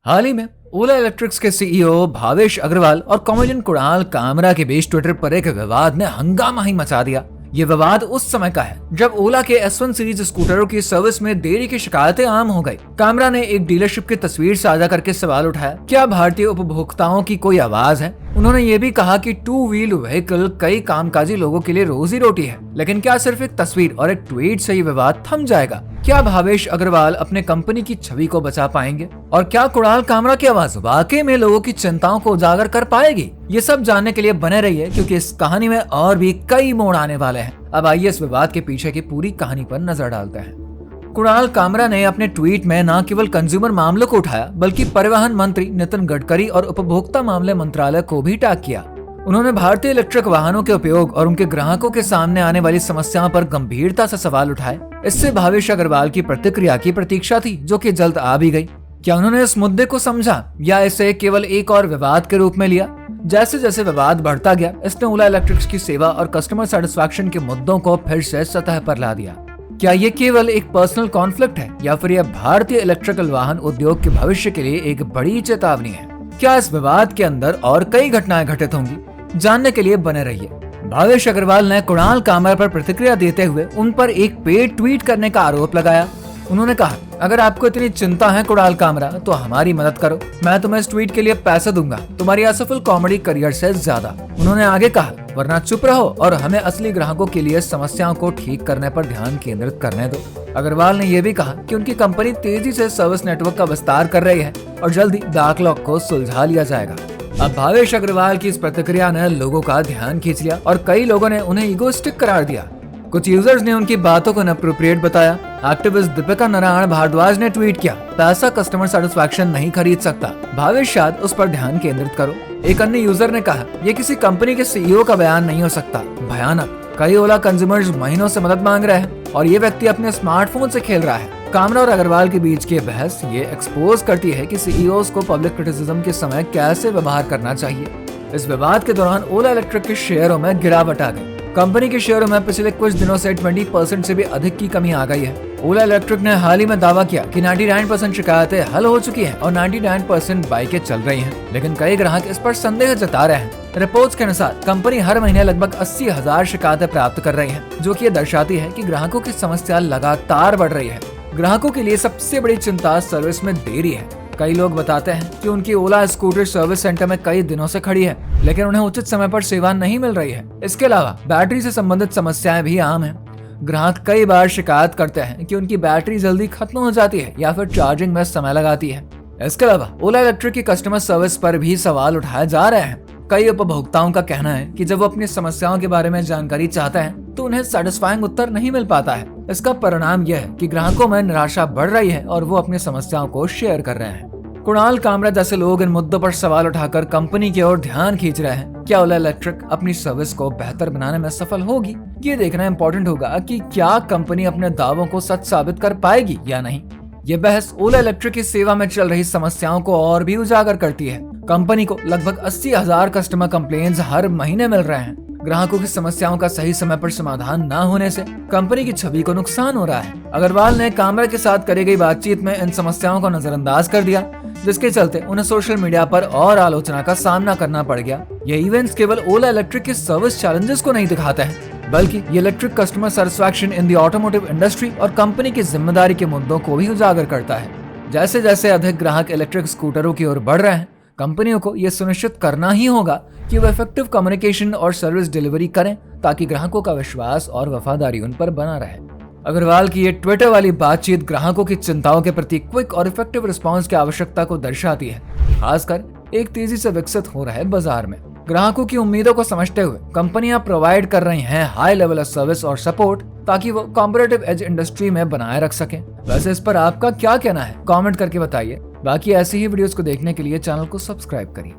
हाल ही में ओला इलेक्ट्रिक्स के सीईओ भावेश अग्रवाल और कॉमेडियन कुणाल कामरा के बीच ट्विटर पर एक विवाद ने हंगामा ही मचा दिया। ये विवाद उस समय का है जब ओला के S1 सीरीज स्कूटरों की सर्विस में देरी की शिकायतें आम हो गई। कामरा ने एक डीलरशिप की तस्वीर साझा करके सवाल उठाया, क्या भारतीय उपभोक्ताओं की कोई आवाज है? उन्होंने ये भी कहा कि 2 व्हील व्हीकल कई कामकाजी लोगों के लिए रोजी रोटी है, लेकिन क्या सिर्फ एक तस्वीर और एक ट्वीट से ये विवाद थम जाएगा? क्या भावेश अग्रवाल अपने कंपनी की छवि को बचा पाएंगे? और क्या कुणाल कामरा की आवाज वाकई में लोगों की चिंताओं को उजागर कर पाएगी? ये सब जानने के लिए बने रहिए, क्योंकि इस कहानी में और भी कई मोड़ आने वाले हैं। अब आइए इस विवाद के पीछे की पूरी कहानी पर नजर डालते हैं। कुणाल कामरा ने अपने ट्वीट में न केवल कंज्यूमर मामलों को उठाया, बल्कि परिवहन मंत्री नितिन गडकरी और उपभोक्ता मामले मंत्रालय को भी टैग किया। उन्होंने भारतीय इलेक्ट्रिक वाहनों के उपयोग और उनके ग्राहकों के सामने आने वाली समस्याओं पर गंभीरता से सवाल उठाए। इससे भावेश अग्रवाल की प्रतिक्रिया की प्रतीक्षा थी, जो कि जल्द आ भी गई। क्या उन्होंने इस मुद्दे को समझा या इसे केवल एक और विवाद के रूप में लिया? जैसे जैसे विवाद बढ़ता गया, इसने ओला इलेक्ट्रिक्स की सेवा और कस्टमर सेटिस्फैक्शन के मुद्दों को फिर से सतह पर ला दिया। क्या ये केवल एक पर्सनल कॉन्फ्लिक्ट है या फिर यह भारतीय इलेक्ट्रिकल वाहन उद्योग के भविष्य के लिए एक बड़ी चेतावनी है? क्या इस विवाद के अंदर और कई घटनाएं घटित होंगी? जानने के लिए बने रहिए। भावेश अग्रवाल ने कुणाल कामरा पर प्रतिक्रिया देते हुए उन पर एक पेड ट्वीट करने का आरोप लगाया। उन्होंने कहा, अगर आपको इतनी चिंता है कुणाल कामरा, तो हमारी मदद करो। मैं तुम्हें इस ट्वीट के लिए पैसे दूंगा, तुम्हारी असफल कॉमेडी करियर से ज्यादा। उन्होंने आगे कहा, वरना चुप रहो और हमें असली ग्राहकों के लिए समस्याओं को ठीक करने पर ध्यान केंद्रित करने दो। अग्रवाल ने यह भी कहा कि उनकी कंपनी तेजी से सर्विस नेटवर्क का विस्तार कर रही है और जल्द ही बैकलॉग को सुलझा लिया जाएगा। अब भावेश अग्रवाल की इस प्रतिक्रिया ने लोगों का ध्यान खींच लिया और कई लोगों ने उन्हें ईगोइस्टिक करार दिया। कुछ यूजर्स ने उनकी बातों को इनअप्रोप्रिएट बताया। एक्टिविस्ट दीपिका नारायण भारद्वाज ने ट्वीट किया, पैसा कस्टमर सेटिस्फैक्शन नहीं खरीद सकता, भावेश शायद उस पर ध्यान केंद्रित करो। एक अन्य यूजर ने कहा, यह किसी कंपनी के सीईओ का बयान नहीं हो सकता, भयानक। कई ओला कंज्यूमर्स महीनों से मदद मांग रहे हैं और ये व्यक्ति अपने स्मार्टफोन से खेल रहा है। कामरा और अग्रवाल के बीच की बहस ये एक्सपोज करती है कि सीईओज को पब्लिक क्रिटिसिज्म के समय कैसे व्यवहार करना चाहिए। इस विवाद के दौरान ओला इलेक्ट्रिक के शेयरों में गिरावट आ गई। कंपनी के शेयरों में पिछले कुछ दिनों से 20% से भी अधिक की कमी आ गई है। ओला इलेक्ट्रिक ने हाल ही में दावा किया कि 99% शिकायतें हल हो चुकी हैं और 99% बाइकें चल रही हैं, लेकिन कई ग्राहक इस पर संदेह जता रहे हैं। रिपोर्ट्स के अनुसार कंपनी हर महीने लगभग 80,000 शिकायतें प्राप्त कर रही है, जो कि ये दर्शाती है कि ग्राहकों की समस्या लगातार बढ़ रही है। ग्राहकों के लिए सबसे बड़ी चिंता सर्विस में देरी है। कई लोग बताते हैं कि उनकी ओला स्कूटर सर्विस सेंटर में कई दिनों से खड़ी है, लेकिन उन्हें उचित समय पर सेवा नहीं मिल रही है। इसके अलावा बैटरी से संबंधित समस्याएं भी आम हैं। ग्राहक कई बार शिकायत करते हैं कि उनकी बैटरी जल्दी खत्म हो जाती है या फिर चार्जिंग में समय लगाती है। इसके अलावा ओला इलेक्ट्रिक की कस्टमर सर्विस पर भी सवाल उठाए जा रहे हैं। कई उपभोक्ताओं का कहना है कि जब वो अपनी समस्याओं के बारे में जानकारी चाहते हैं तो उन्हें सेटिस्फाइंग उत्तर नहीं मिल पाता है। इसका परिणाम यह है कि ग्राहकों में निराशा बढ़ रही है और वो अपनी समस्याओं को शेयर कर रहे हैं। कुणाल कामरा जैसे लोग इन मुद्दों पर सवाल उठाकर कंपनी की ओर ध्यान खींच रहे हैं। क्या ओला इलेक्ट्रिक अपनी सर्विस को बेहतर बनाने में सफल होगी? ये देखना इम्पोर्टेंट होगा कि क्या कंपनी अपने दावों को सच साबित कर पाएगी या नहीं। ये बहस ओला इलेक्ट्रिक की सेवा में चल रही समस्याओं को और भी उजागर करती है। कंपनी को लगभग 80,000 कस्टमर कंप्लेंट्स हर महीने मिल रहे हैं। ग्राहकों की समस्याओं का सही समय पर समाधान न होने से कंपनी की छवि को नुकसान हो रहा है। अग्रवाल ने कामरा के साथ करी गई बातचीत में इन समस्याओं को नजरअंदाज कर दिया, जिसके चलते उन्हें सोशल मीडिया पर और आलोचना का सामना करना पड़ गया। ये इवेंट्स केवल ओला इलेक्ट्रिक के सर्विस चैलेंजेस को नहीं दिखाते हैं, बल्कि ये electric customer satisfaction in the automotive industry और कंपनी की जिम्मेदारी के मुद्दों को भी उजागर करता है। जैसे जैसे अधिक ग्राहक इलेक्ट्रिक स्कूटरों की ओर बढ़ रहे हैं, कंपनियों को यह सुनिश्चित करना ही होगा कि वो इफेक्टिव कम्युनिकेशन और सर्विस डिलीवरी करें, ताकि ग्राहकों का विश्वास और वफादारी उन पर बना रहे। अग्रवाल की ये ट्विटर वाली बातचीत ग्राहकों की चिंताओं के प्रति क्विक और इफेक्टिव रिस्पांस की आवश्यकता को दर्शाती है, खासकर एक तेजी से विकसित हो रहे बाजार में। ग्राहकों की उम्मीदों को समझते हुए कंपनियां प्रोवाइड कर रही हैं हाई लेवल ऑफ सर्विस और सपोर्ट, ताकि वो कॉम्पिटिटिव एज इंडस्ट्री में बनाए रख सकें। वैसे इस पर आपका क्या कहना है? कमेंट करके बताइए। बाकी ऐसी ही वीडियोस को देखने के लिए चैनल को सब्सक्राइब करिए।